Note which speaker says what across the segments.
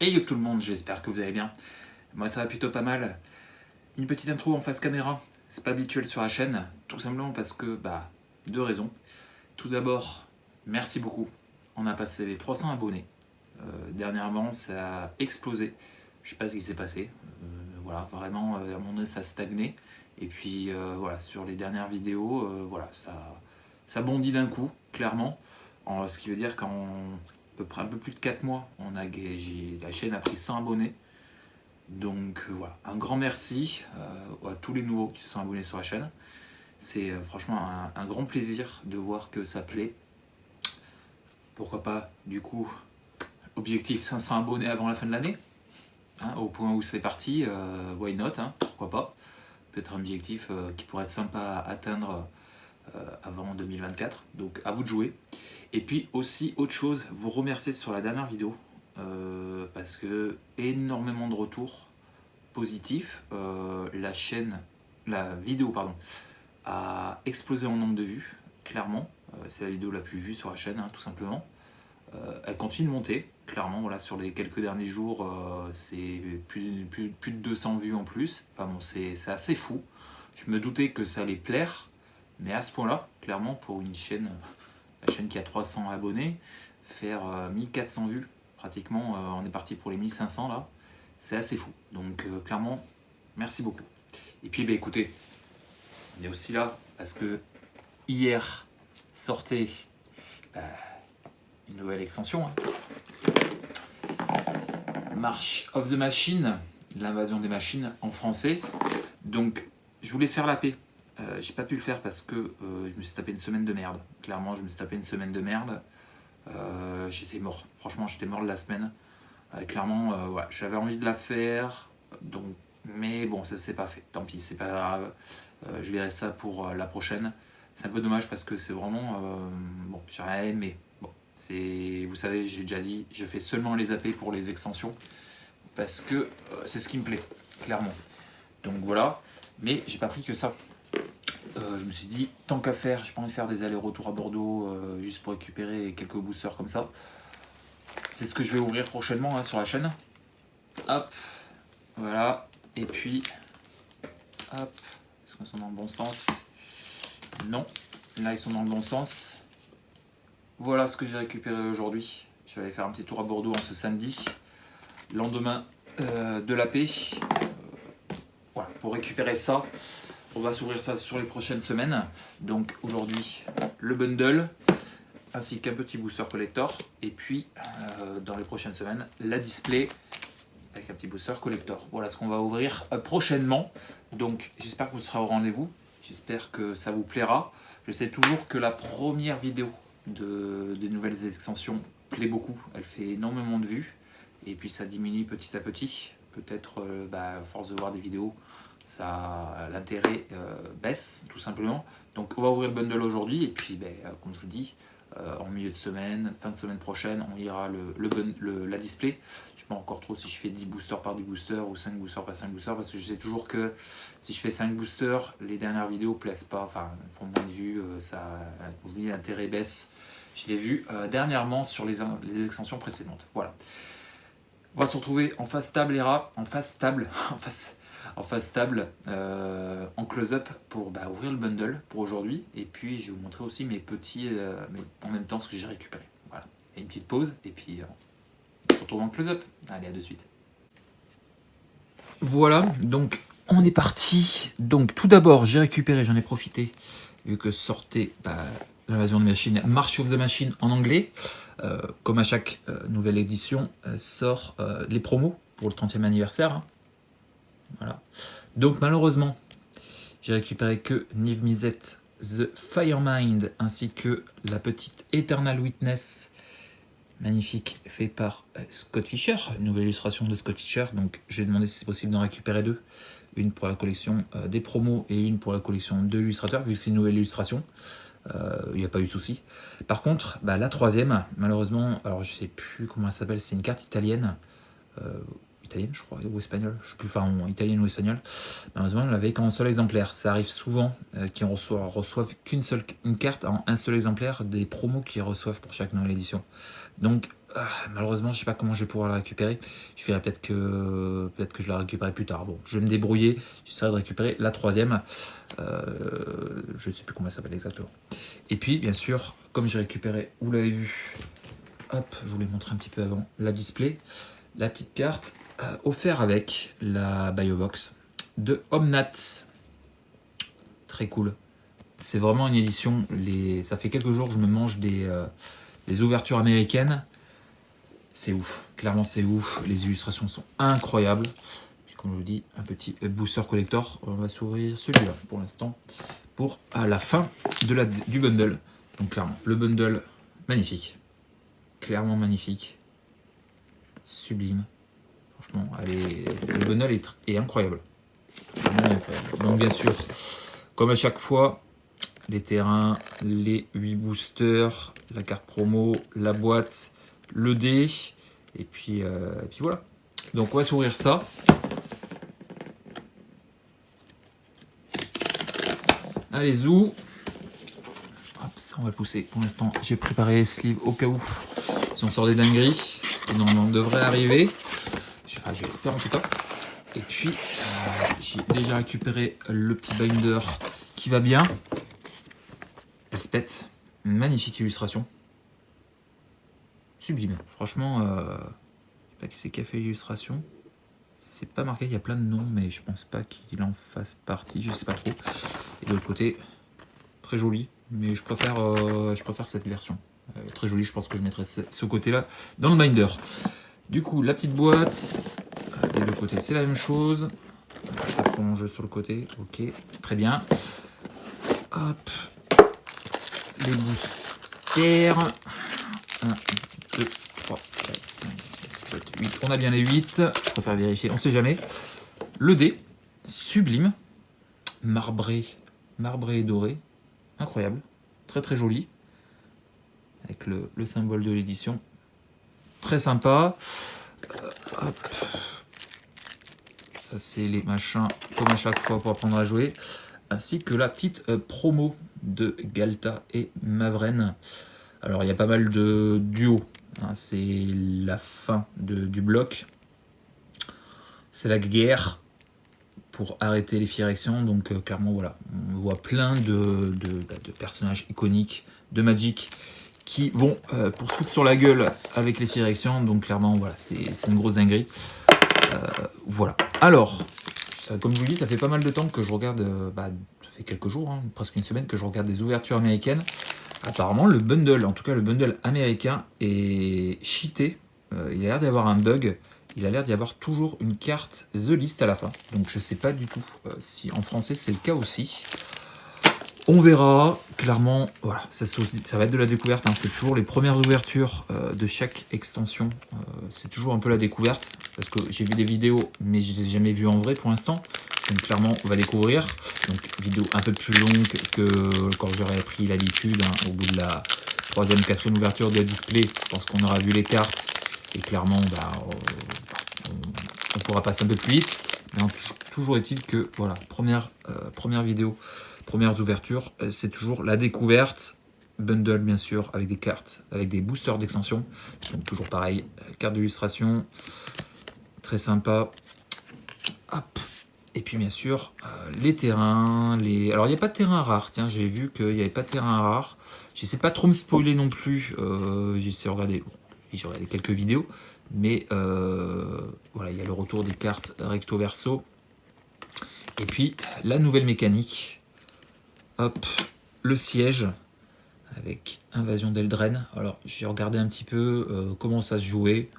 Speaker 1: Hey yo tout le monde, j'espère que vous allez bien. Moi ça va plutôt pas mal. Une petite intro en face caméra, c'est pas habituel sur la chaîne, tout simplement parce que, deux raisons. Tout d'abord, merci beaucoup. On a passé les 300 abonnés. Dernièrement, ça a explosé. Je sais pas ce qui s'est passé. Voilà, vraiment, à un moment donné, ça a stagné. Et puis, voilà, sur les dernières vidéos, voilà, ça bondit d'un coup, clairement. Ce qui veut dire qu'en peu près un peu plus de 4 mois, la chaîne a pris 100 abonnés. Donc voilà, un grand merci à tous les nouveaux qui sont abonnés sur la chaîne. C'est franchement un grand plaisir de voir que ça plaît. Pourquoi pas, du coup, objectif 500 abonnés avant la fin de l'année, hein, au point où c'est parti, why not, hein, pourquoi pas. Peut-être un objectif qui pourrait être sympa à atteindre avant 2024, donc à vous de jouer. Et puis aussi, autre chose, vous remercier sur la dernière vidéo, parce que énormément de retours positifs. La vidéo, pardon, a explosé en nombre de vues, clairement. C'est la vidéo la plus vue sur la chaîne, hein, tout simplement. Elle continue de monter, clairement. Voilà, sur les quelques derniers jours, c'est plus de 200 vues en plus. Enfin bon, c'est assez fou. Je me doutais que ça allait plaire, mais à ce point-là, clairement, pour une chaîne, la chaîne qui a 300 abonnés, faire 1400 vues, pratiquement, on est parti pour les 1500 là, c'est assez fou. Donc clairement, merci beaucoup. Et puis écoutez, on est aussi là parce que hier sortait une nouvelle extension, hein. March of the Machine, l'invasion des machines en français. Donc je voulais faire la paix. J'ai pas pu le faire parce que je me suis tapé une semaine de merde. Clairement, je me suis tapé une semaine de merde. J'étais mort. Franchement, j'étais mort de la semaine. Clairement, ouais, j'avais envie de la faire. Donc, mais bon, ça s'est pas fait. Tant pis, c'est pas grave. Je verrai ça pour la prochaine. C'est un peu dommage parce que c'est vraiment... bon, j'ai rien aimé. Bon, vous savez, j'ai déjà dit, je fais seulement les AP pour les extensions. Parce que c'est ce qui me plaît, clairement. Donc voilà. Mais j'ai pas pris que ça. Je me suis dit, tant qu'à faire, j'ai pas envie de faire des allers-retours à Bordeaux juste pour récupérer quelques boosters comme ça. C'est ce que je vais ouvrir prochainement, hein, sur la chaîne. Hop, voilà. Et puis, hop, est-ce qu'ils sont dans le bon sens? Non, là ils sont dans le bon sens. Voilà ce que j'ai récupéré aujourd'hui. Je vais aller faire un petit tour à Bordeaux en ce samedi, lendemain de la paix. Voilà, pour récupérer ça. On va s'ouvrir ça sur les prochaines semaines. Donc aujourd'hui, le bundle, ainsi qu'un petit booster collector. Et puis, dans les prochaines semaines, la display avec un petit booster collector. Voilà ce qu'on va ouvrir prochainement. Donc j'espère que vous serez au rendez-vous. J'espère que ça vous plaira. Je sais toujours que la première vidéo des nouvelles extensions plaît beaucoup. Elle fait énormément de vues. Et puis ça diminue petit à petit. Peut-être, à force de voir des vidéos, l'intérêt baisse tout simplement. Donc on va ouvrir le bundle aujourd'hui. Et puis, comme je vous dis, en milieu de semaine, fin de semaine prochaine, on ira la display. Je ne sais pas encore trop si je fais 10 boosters par 10 boosters ou 5 boosters par 5 boosters, parce que je sais toujours que si je fais 5 boosters, les dernières vidéos ne plaisent pas, enfin font moins de vues, l'intérêt baisse. Je l'ai vu dernièrement sur les extensions précédentes. Voilà. On va se retrouver en face table en close-up pour ouvrir le bundle pour aujourd'hui. Et puis je vais vous montrer aussi mes petits, mais en même temps ce que j'ai récupéré. Voilà. Et une petite pause et puis on se retrouve en close-up. Allez, à de suite. Voilà, donc on est parti. Donc tout d'abord j'ai récupéré, j'en ai profité, vu que sortait l'invasion de machine, March of the Machine en anglais. Comme à chaque nouvelle édition, sort les promos pour le 30e anniversaire. Hein. Voilà. Donc malheureusement, j'ai récupéré que Niv Mizzet The Firemind ainsi que la petite Eternal Witness, magnifique, fait par Scott Fisher, une nouvelle illustration de Scott Fisher. Donc j'ai demandé si c'est possible d'en récupérer deux, une pour la collection des promos et une pour la collection de l'illustrateur, vu que c'est une nouvelle illustration. Il n'y a pas eu de souci. Par contre, la troisième, malheureusement, alors je sais plus comment elle s'appelle, c'est une carte italienne, italienne je crois, ou espagnole, je sais plus, enfin italienne ou espagnole. Malheureusement, elle n'avait qu'un seul exemplaire. Ça arrive souvent qu'ils reçoivent une carte en un seul exemplaire des promos qu'ils reçoivent pour chaque nouvelle édition. Donc Malheureusement, je sais pas comment je vais pouvoir la récupérer. Je verrai peut-être que je la récupérerai plus tard. Bon, je vais me débrouiller. J'essaierai de récupérer la troisième. Je sais plus comment elle s'appelle exactement. Et puis, bien sûr, comme j'ai récupéré, vous l'avez vu, hop, je vous l'ai montré un petit peu avant, la display, la petite carte offerte avec la BioBox de Omnat. Très cool. C'est vraiment une édition. Ça fait quelques jours que je me mange des ouvertures américaines. C'est ouf. Clairement, c'est ouf. Les illustrations sont incroyables. Puis, comme je vous dis, un petit booster collector. On va s'ouvrir celui-là pour l'instant. Pour à la fin du bundle. Donc, clairement, le bundle, magnifique. Clairement magnifique. Sublime. Franchement, le bundle est incroyable. Vraiment incroyable. Donc, bien sûr, comme à chaque fois, les terrains, les 8 boosters, la carte promo, la boîte, le dé, et puis voilà. Donc on va s'ouvrir ça. Allez, zou. Hop, ça on va le pousser. Pour l'instant, j'ai préparé les sleeves au cas où si on sort des dingueries, ce qui normalement devrait arriver. Enfin, je l'espère en tout cas. Et puis, j'ai déjà récupéré le petit binder qui va bien. Elle se pète. Magnifique illustration. Sublime. Franchement, je sais pas qui c'est qui a fait l'illustration. C'est pas marqué, il y a plein de noms, mais je pense pas qu'il en fasse partie, je sais pas trop. Et de l'autre côté, très joli, mais je préfère cette version. Très joli, je pense que je mettrai ce côté-là dans le binder. Du coup, la petite boîte, les deux côtés, c'est la même chose. Ça prolonge sur le côté, ok, très bien. Hop, les boosters. 1, 2, 3, 4, 5, 6, 7, 8. On a bien les 8. Je préfère vérifier, on sait jamais. Le dé, sublime. Marbré et doré. Incroyable. Très très joli. Avec le symbole de l'édition. Très sympa. Hop. Ça c'est les machins comme à chaque fois pour apprendre à jouer. Ainsi que la petite promo de Galta et Mavren. Alors il y a pas mal de duos. Hein, c'est la fin du bloc. C'est la guerre pour arrêter les Phyrexians. Donc clairement voilà, on voit plein de personnages iconiques de Magic qui vont pour se foutre sur la gueule avec les Phyrexians. Donc clairement voilà, c'est une grosse dinguerie. Voilà. Alors, comme je vous dis, ça fait pas mal de temps que je regarde, ça fait quelques jours, hein, presque une semaine que je regarde des ouvertures américaines. Apparemment, le bundle, en tout cas le bundle américain, est cheaté. Il a l'air d'y avoir un bug. Il a l'air d'y avoir toujours une carte The List à la fin. Donc je sais pas du tout si en français c'est le cas aussi. On verra. Clairement, voilà, ça va être de la découverte. Hein. C'est toujours les premières ouvertures de chaque extension. C'est toujours un peu la découverte. Parce que j'ai vu des vidéos, mais je ne les ai jamais vues en vrai pour l'instant. Donc clairement, on va découvrir. Donc vidéo un peu plus longue que quand j'aurais pris l'habitude. Hein, au bout de la 3e, 4e ouverture de display, je pense qu'on aura vu les cartes. Et clairement, on pourra passer un peu plus vite. Mais toujours est-il que, voilà, première vidéo, premières ouvertures, c'est toujours la découverte. Bundle, bien sûr, avec des cartes, avec des boosters d'extension. Donc toujours pareil, carte d'illustration, très sympa. Hop. Et puis bien sûr, les terrains. Alors il n'y a pas de terrain rare, tiens, j'ai vu qu'il n'y avait pas de terrain rare. J'essaie pas trop me spoiler non plus. J'essaie de regarder. J'ai regardé quelques vidéos, mais voilà, il y a le retour des cartes recto verso. Et puis la nouvelle mécanique. Hop, le siège avec Invasion d'Eldraine. Alors j'ai regardé un petit peu comment ça se jouait.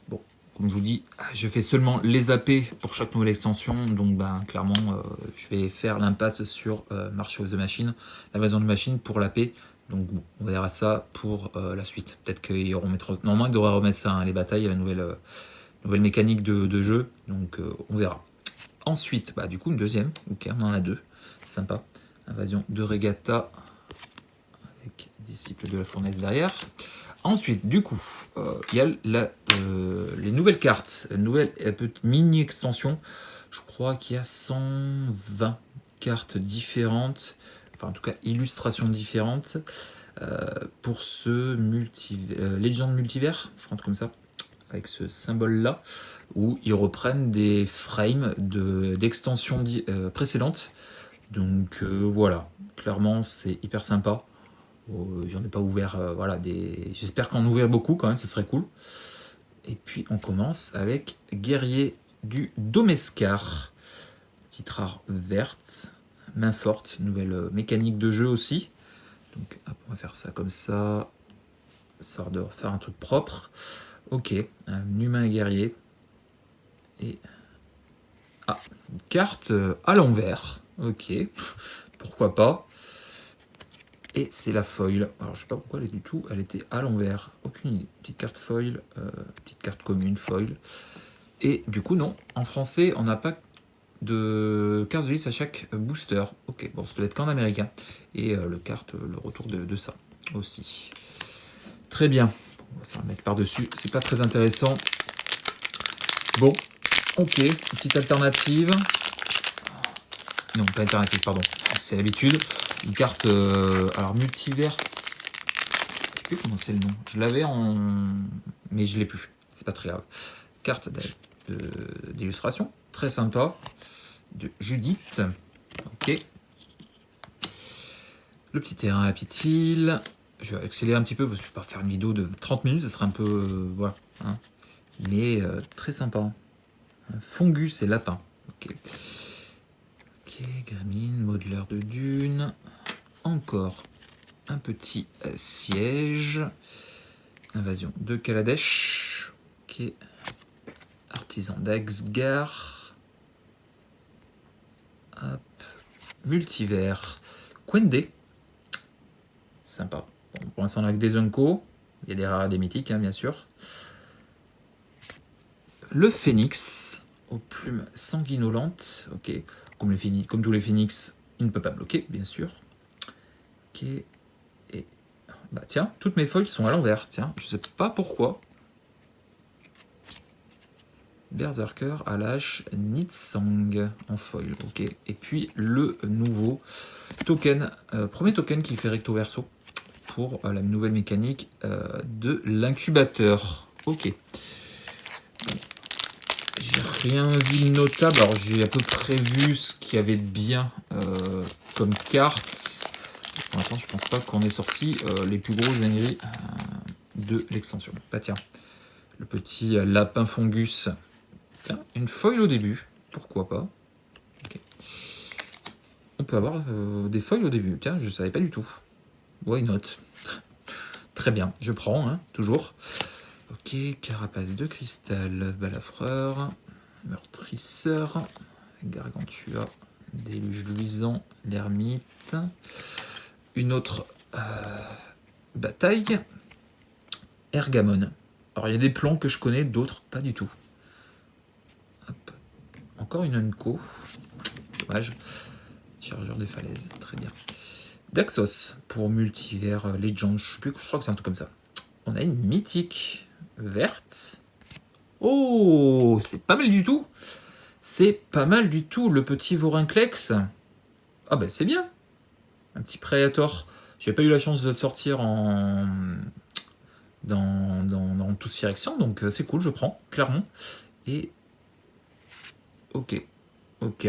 Speaker 1: Bon, comme je vous dis, je fais seulement les AP pour chaque nouvelle extension. Donc clairement, je vais faire l'impasse sur March of the Machine, l'invasion de machine pour l'AP. Donc bon, on verra ça pour la suite. Peut-être qu'ils remettront. Normalement, ils devraient remettre ça, hein, les batailles, la nouvelle mécanique de jeu. Donc on verra. Ensuite, du coup, une deuxième. Ok, on en a deux. Sympa. Invasion de Regatta avec Disciple de la Fournaise derrière. Ensuite, du coup, il y a les nouvelles cartes, la nouvelle mini extension. Je crois qu'il y a 120 cartes différentes, enfin en tout cas illustrations différentes. pour ce Legend Multivers, je crois comme ça, avec ce symbole-là, où ils reprennent des frames d'extensions précédentes. Donc voilà, clairement c'est hyper sympa. J'en ai pas ouvert, voilà, j'espère qu'en ouvrir beaucoup quand même, ça serait cool. Et puis on commence avec Guerrier du Domescar, petite rare verte, main forte, nouvelle mécanique de jeu aussi. Donc hop, on va faire ça comme ça, histoire de refaire un truc propre. Ok, un humain guerrier. Et une carte à l'envers. Ok, pourquoi pas. Et c'est la foil. Alors je sais pas pourquoi elle est du tout. Elle était à l'envers. Aucune idée. Petite carte foil, petite carte commune foil. Et du coup non. En français, on n'a pas de carte de liste à chaque booster. Ok, bon, ça doit être qu'en américain. Et le retour de ça aussi. Très bien. Ça va mettre par-dessus. C'est pas très intéressant. Bon, ok. Petite alternative. Non, pas alternative, pardon. C'est l'habitude. Une carte, alors multiverse, je sais plus comment c'est le nom. Je l'avais mais je l'ai plus. C'est pas très grave. Carte d'illustration, très sympa, de Judith. Ok. Le petit terrain à la petite île. Je vais accélérer un petit peu parce que je vais pas faire une vidéo de 30 minutes, ça serait un peu, voilà. Hein. Mais très sympa. Un fungus et lapin. Ok. Ok, Gremlin, modeleur de dunes. Encore un petit siège. Invasion de Kaladesh. Ok. Artisan d'Axgar. Hop. Multivers. Quende. Sympa. Bon, pour l'instant, on a que des Unco. Il y a des rares et des mythiques, hein, bien sûr. Le Phénix. Aux plumes sanguinolentes. Ok. Comme tous les Phénix, il ne peut pas bloquer, bien sûr. Ok. Et bah tiens, toutes mes foils sont à l'envers. Tiens, je sais pas pourquoi. Berserker à l'âge Nitsang en foil. Ok. Et puis le nouveau token, premier token qui fait recto verso pour la nouvelle mécanique de l'incubateur. Ok. Bon. J'ai rien vu de notable. Alors j'ai à peu près vu ce qu'il y avait de bien comme cartes. Pour l'instant, je pense pas qu'on ait sorti les plus grosses génériques de l'extension. Bah tiens, le petit lapin fungus. Tiens, une foil au début. Pourquoi pas. Okay. On peut avoir des foils au début. Tiens, je savais pas du tout. Why not? Très bien, je prends, hein, toujours. Ok, carapace de cristal, balafreur, meurtrisseur, gargantua, déluge luisant, l'ermite. Une autre bataille. Ergamon. Alors il y a des plans que je connais, d'autres pas du tout. Hop. Encore une Unco. Dommage. Chargeur des falaises, très bien. Daxos pour Multivers Legend, je crois que c'est un truc comme ça. On a une mythique verte. Oh, c'est pas mal du tout. C'est pas mal du tout, le petit Vorinclex. Ah ben c'est bien. Un petit Predator. J'ai pas eu la chance de le sortir dans tous directions, donc c'est cool, je prends, clairement. Et ok,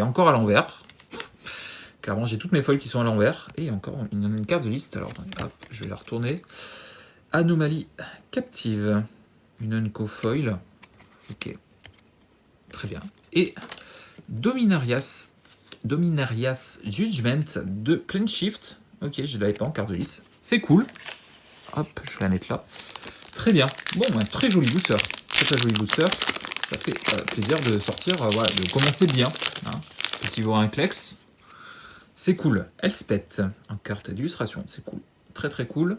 Speaker 1: encore à l'envers. Clairement, j'ai toutes mes foils qui sont à l'envers. Et encore une carte de liste. Alors, hop, je vais la retourner. Anomalie captive. Une Unco foil. Ok. Très bien. Et Dominarias Judgment de Planeshift. Ok, je ne l'avais pas en carte de liste. C'est cool. Hop, je vais la mettre là. Très bien. Bon, un très joli booster. Très joli booster. Ça fait plaisir de sortir, voilà, de commencer bien. Hein. Petit Vorinclex. C'est cool. Elspeth en carte d'illustration. C'est cool. Très cool.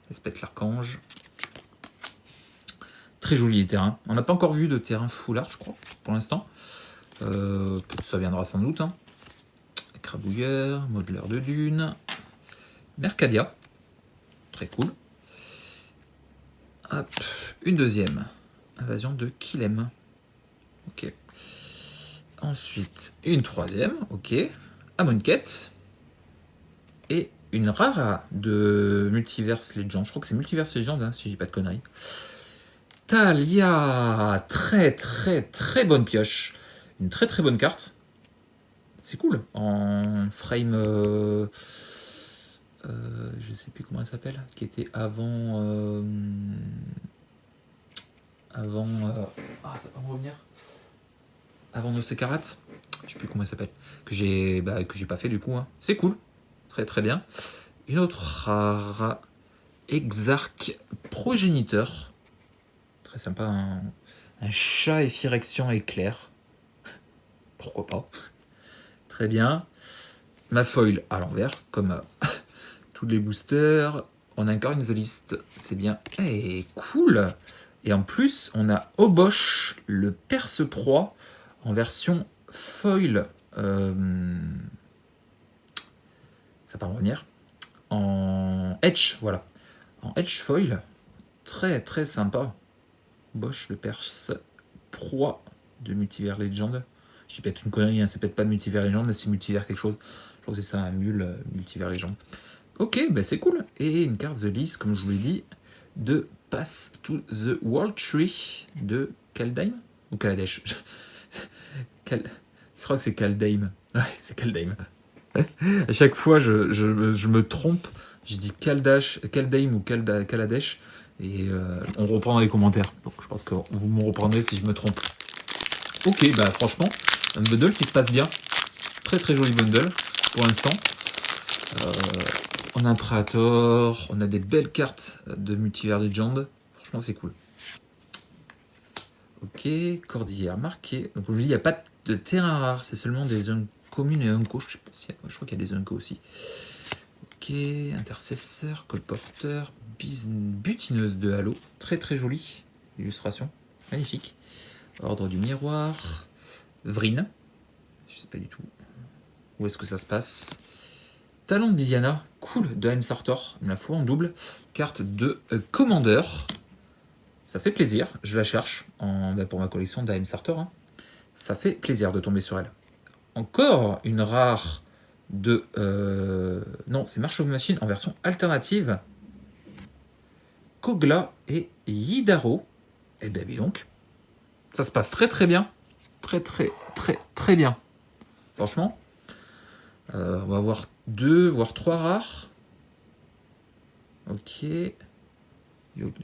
Speaker 1: Elspeth l'archange. Très joli les terrains. On n'a pas encore vu de terrain full art, je crois, pour l'instant. Ça viendra sans doute. Hein. Crabouilleur, modeleur de dune. Mercadia. Très cool. Hop, une deuxième. Invasion de Kilem. Ok. Ensuite, une troisième. Ok. Amonkhet. Et une rare de Multiverse Legend. Je crois que c'est Multiverse Legend, hein, si je dis pas de conneries. Talia, très bonne pioche. Une très bonne carte. C'est cool. En frame... je sais plus comment elle s'appelle. Qui était avant... avant... ça va me revenir. Avant No Sekarat. Je sais plus comment elle s'appelle. Que j'ai pas fait du coup. Hein. C'est cool. Très bien. Une autre rare. Exarch Progéniteur. Très sympa. Un chat effirection éclair. Pourquoi pas. Très bien. Ma foil à l'envers, comme tous les boosters. On incarne The List. C'est bien. Et cool. Et en plus, on a Obosh, le perce-proie, en version foil. Ça va revenir. En Edge, voilà. En Edge foil. Très sympa. Bosch, le perce-proie de Multivers Legend. Je dis peut-être une connerie, hein, c'est peut-être pas Multivers Legend, mais c'est Multivers quelque chose. Je crois que c'est ça, un mule Multivers Legend. Ok, c'est cool. Et une carte The List, comme je vous l'ai dit, de Pass to the World Tree de Kaldheim ou Kaladesh. Je crois que c'est Kaldheim. Ouais, c'est Kaldheim. À chaque fois, je me trompe. Je dis Kaldheim ou Kaladesh. Et on reprend dans les commentaires. Donc je pense que vous me reprendrez si je me trompe. Ok, franchement, un bundle qui se passe bien. Très joli bundle pour l'instant. On a un Praetor, on a des belles cartes de Multivers Legend. Franchement, c'est cool. Ok, Cordillère marquée. Donc, je vous dis, il n'y a pas de terrain rare, c'est seulement des communes et unco. Je crois qu'il y a des unco aussi. Ok, Intercesseur, Colporteur, Butineuse de Halo. Très jolie illustration. Magnifique. Ordre du Miroir. Vryn. Je sais pas du tout où est-ce que ça se passe. Talon de Liliana, cool, de M. Sartor, il me la faut en double. Carte de commandeur. Ça fait plaisir, je la cherche pour ma collection d'A.M. Sartor. Hein. Ça fait plaisir de tomber sur elle. Encore une rare de... non, c'est March of Machine en version alternative. Kogla et Yidaro. Eh ben, dis donc. Ça se passe très bien. Très bien. Franchement. On va avoir 2, voire 3 rares. Ok.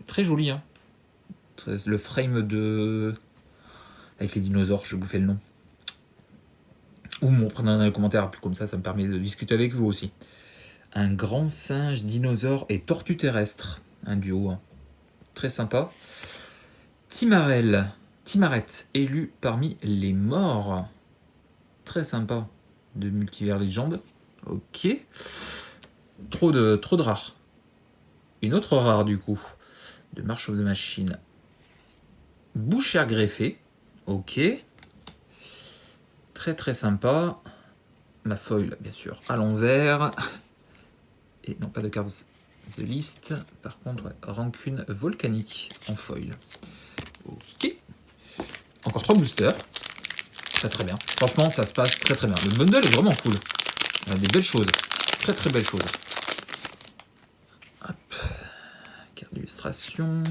Speaker 1: Très joli, hein. Le frame de... avec les dinosaures, je vais bouffer le nom. Ou me reprendre dans les commentaires, puis comme ça me permet de discuter avec vous aussi. Un grand singe, dinosaure et tortue terrestre. Un duo. Hein. Très sympa. Timarette, élu parmi les morts. Très sympa. De Multivers Legend. Ok. Trop de rares. Une autre rare du coup. De March of the Machine. Bouchère greffée. Ok. Très sympa. Ma foil, bien sûr, à l'envers. Et non, pas de carte The List. Par contre, ouais, rancune volcanique en foil. Ok. Encore 3 boosters. Très bien. Franchement, ça se passe très bien. Le bundle est vraiment cool. On a des belles choses. Très belles choses. Hop. Carte d'illustration.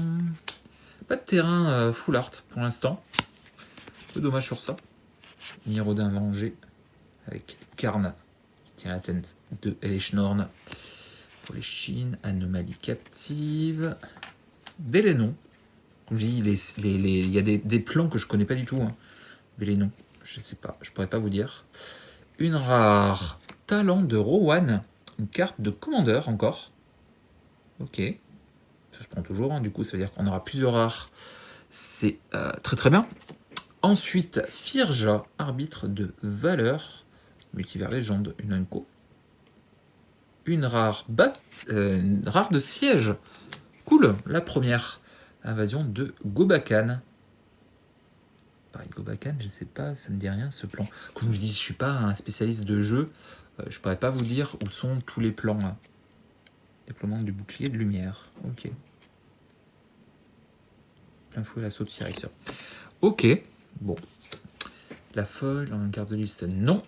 Speaker 1: Pas de terrain full art pour l'instant. Un peu dommage sur ça. Mirodin Vengé avec Karn qui tient la tête de Elishnorn. Pour les Chines, Anomalie Captive. Bélénon. Comme je dis, il y a des plans que je connais pas du tout. Hein. Bélénon, je sais pas, je pourrais pas vous dire. Une rare Talent de Rowan. Une carte de commandeur encore. Ok. Ça se prend toujours, hein. Du coup ça veut dire qu'on aura plusieurs rares. C'est très bien. Ensuite, Firja, arbitre de valeur. Multivers Légende, une unco. Une rare de siège. Cool, la première. Invasion de Gobakan. Pareil, Gobakan, je sais pas, ça me dit rien ce plan. Comme je dis, je suis pas un spécialiste de jeu. Je pourrais pas vous dire où sont tous les plans. Hein. Déploiement du bouclier de lumière. Ok. Plein fouet l'assaut de Sirexia. Ok, bon. La foil, en carte de liste, non.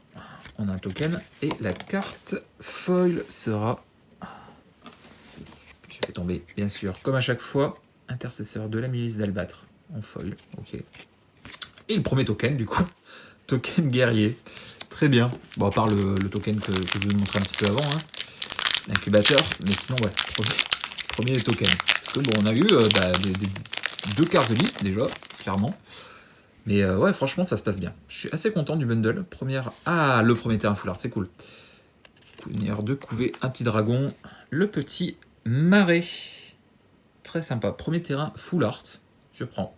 Speaker 1: On a un token. Et la carte foil sera Je vais tomber, bien sûr, comme à chaque fois, intercesseur de la milice d'Albâtre en foil. Ok. Et le premier token, du coup, token guerrier. Très bien. Bon, à part le token que je vous ai montré un petit peu avant, hein, l'incubateur, mais sinon, ouais, premier token. Parce que bon, on a eu deux cartes de liste déjà, clairement. Mais ouais, franchement, ça se passe bien. Je suis assez content du bundle. Le premier terrain foulard, c'est cool. Couvert de couver, un petit dragon. Le petit marais. Très sympa. Premier terrain full art. Je prends.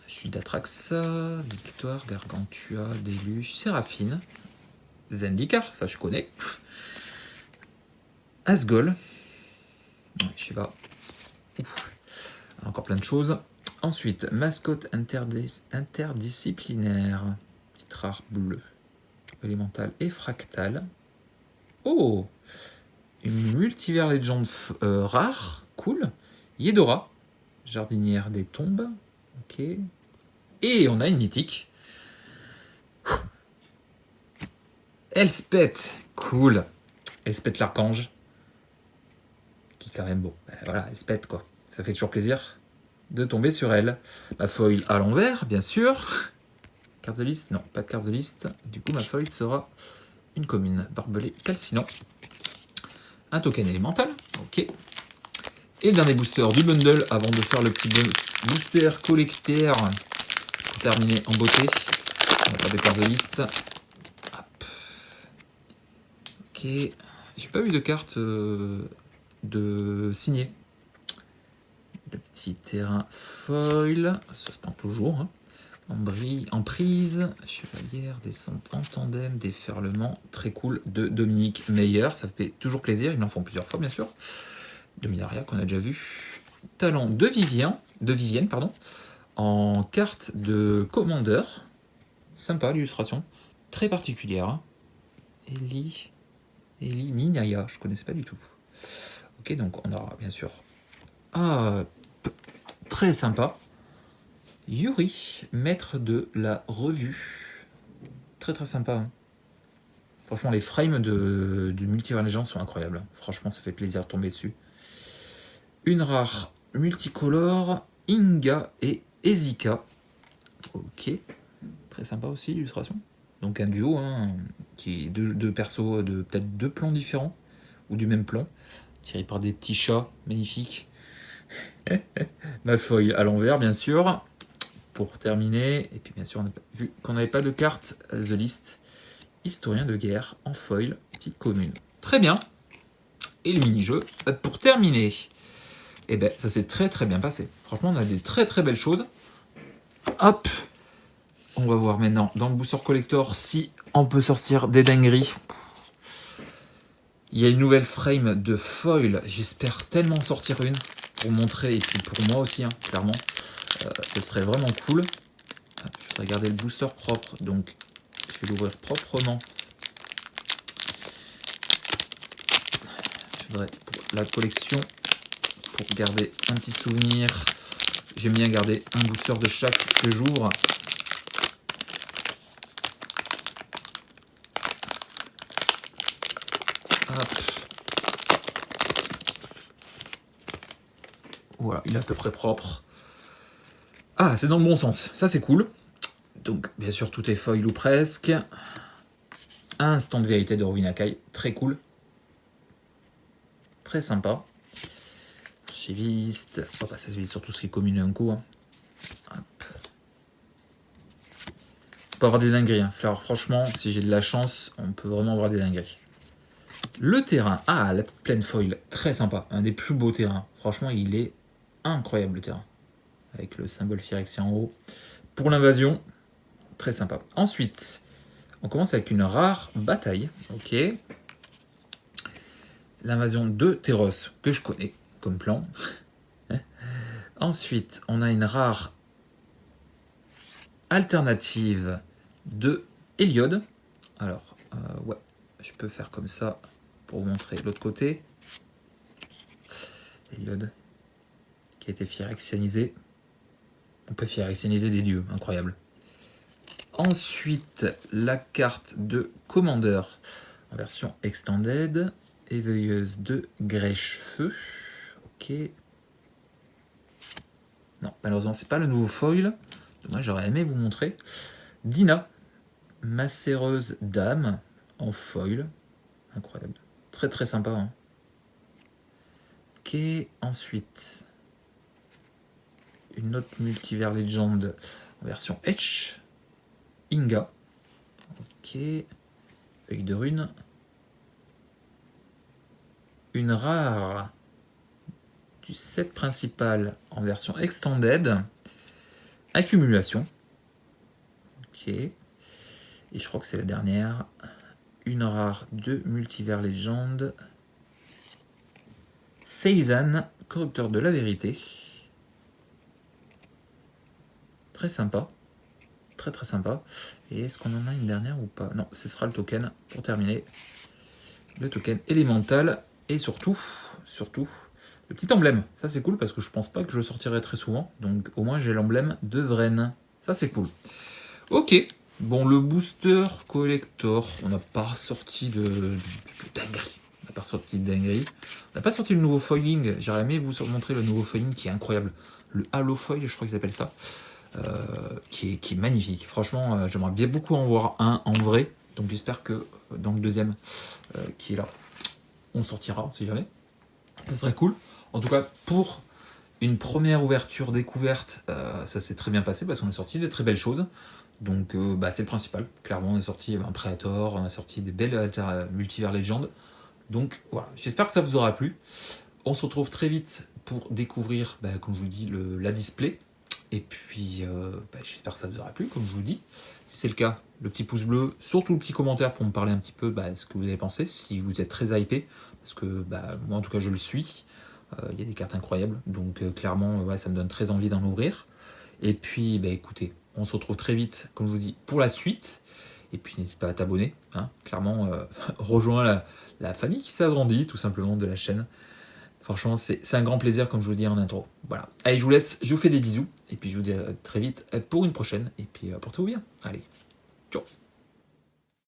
Speaker 1: Je suis d'Atraxa, Victoire, Gargantua, Déluge, Séraphine. Zendikar, ça je connais. Asgol. Shiva. Encore plein de choses. Ensuite, mascotte interdisciplinaire. Petite rare bleue. Élémentale et fractale. Oh, une multivers légende rare. Cool. Yedora. Jardinière des tombes. Ok. Et on a une mythique. Elspeth. Cool. Elspeth l'archange. Qui est quand même beau. Voilà, Elspeth quoi. Ça fait toujours plaisir de tomber sur elle. Ma foil à l'envers, bien sûr. Carte de liste? Non, pas de carte de liste. Du coup, ma foil sera une commune. Barbelé calcinant. Un token élémental. Ok. Et le dernier booster du bundle avant de faire le petit booster collecteur. Pour terminer en beauté. On va faire des cartes de liste. Hop. Ok. J'ai pas vu de carte de signer. Le petit terrain foil. Ça se prend toujours. Hein. En prise, chevalière, descente en tandem, déferlement, très cool, de Dominique Meyer, ça fait toujours plaisir, ils m'en font plusieurs fois bien sûr. Dominaria qu'on a déjà vu. Talent de Vivienne, pardon, en carte de commandeur, sympa l'illustration, très particulière. Hein. Eli Minaya, je connaissais pas du tout. Ok, donc on aura bien sûr très sympa. Yuri, maître de la revue. Très très sympa. Hein. Franchement, les frames du Multivers Legends sont incroyables. Franchement, ça fait plaisir de tomber dessus. Une rare multicolore, Inga et Ezika. Ok. Très sympa aussi, l'illustration. Donc un duo, hein, qui est deux persos de peut-être deux plans différents, ou du même plan, tiré par des petits chats magnifiques. Ma feuille à l'envers, bien sûr. Pour terminer, et puis bien sûr, on a vu qu'on n'avait pas de carte The List, historien de guerre en foil, petite commune. Très bien. Et le mini-jeu, pour terminer, eh ben, ça s'est très très bien passé. Franchement, on a des très très belles choses. Hop, on va voir maintenant dans le booster collector si on peut sortir des dingueries. Il y a une nouvelle frame de foil, j'espère tellement sortir une pour montrer, et puis pour moi aussi, hein, clairement. Ce serait vraiment cool. Je voudrais garder le booster propre, donc je vais l'ouvrir proprement. Je voudrais la collection pour garder un petit souvenir. J'aime bien garder un booster de chaque que j'ouvre. Voilà, il est à peu près propre. Ah, c'est dans le bon sens. Ça, c'est cool. Donc, bien sûr, tout est foil ou presque. Un instant de vérité de Rowena Kai. Très cool. Très sympa. Archiviste. On va passer sur tout ce qui est commune un coup. Hein. Hop. On peut avoir des dingueries. Hein. Alors, franchement, si j'ai de la chance, on peut vraiment avoir des dingueries. Le terrain. Ah, la petite plaine foil. Très sympa. Un des plus beaux terrains. Franchement, il est incroyable, le terrain. Avec le symbole Phyrexia en haut. Pour l'invasion, très sympa. Ensuite, on commence avec une rare bataille. Ok. L'invasion de Terros, que je connais comme plan. Ensuite, on a une rare alternative de Héliode. Alors, ouais, je peux faire comme ça pour vous montrer l'autre côté. Héliode, qui a été phyrexianisé. On peut phyrexianiser des dieux, incroyable. Ensuite, la carte de commandeur en version extended. Éveilleuse de Grèchefeu. Ok. Non, malheureusement, c'est pas le nouveau foil. Moi, j'aurais aimé vous montrer. Dina, macéreuse d'âme en foil. Incroyable. Très très sympa. Hein. Ok, ensuite, une autre multivers légende en version Etch. Inga. Ok. Œil de rune. Une rare du set principal en version extended. Accumulation. Ok. Et je crois que c'est la dernière. Une rare de multivers légende. Seizan, corrupteur de la vérité. Très sympa. Très très sympa. Et est-ce qu'on en a une dernière ou pas? Non, ce sera le token pour terminer. Le token élémental. Et surtout, le petit emblème. Ça c'est cool parce que je pense pas que je le sortirai très souvent. Donc au moins j'ai l'emblème de Vren. Ça c'est cool. Ok. Bon, le booster collector, on n'a pas sorti de dinguerie. On n'a pas sorti de dinguerie. On n'a pas sorti le nouveau foiling. J'aurais aimé vous montrer le nouveau foiling qui est incroyable. Le Halo Foil, je crois qu'ils appellent ça. Qui est magnifique. Franchement, j'aimerais bien beaucoup en voir un en vrai. Donc j'espère que dans le deuxième qui est là, on sortira, si jamais. Ça serait cool. En tout cas, pour une première ouverture découverte, ça s'est très bien passé parce qu'on est sorti de très belles choses. Donc c'est le principal. Clairement, on est sorti un Predator, on a sorti des belles multivers légendes. Donc voilà, j'espère que ça vous aura plu. On se retrouve très vite pour découvrir, comme je vous dis, la display. Et puis, j'espère que ça vous aura plu, comme je vous dis. Si c'est le cas, le petit pouce bleu, surtout le petit commentaire pour me parler un petit peu de ce que vous avez pensé, si vous êtes très hypé, parce que moi en tout cas je le suis. Il y a des cartes incroyables, donc clairement ça me donne très envie d'en ouvrir. Et puis écoutez, on se retrouve très vite, comme je vous dis, pour la suite. Et puis n'hésite pas à t'abonner, hein. Clairement, rejoins la famille qui s'agrandit tout simplement de la chaîne. Franchement, c'est un grand plaisir, comme je vous dis en intro. Voilà. Allez, je vous laisse, je vous fais des bisous. Et puis je vous dis à très vite pour une prochaine. Et puis portez-vous bien. Allez, ciao.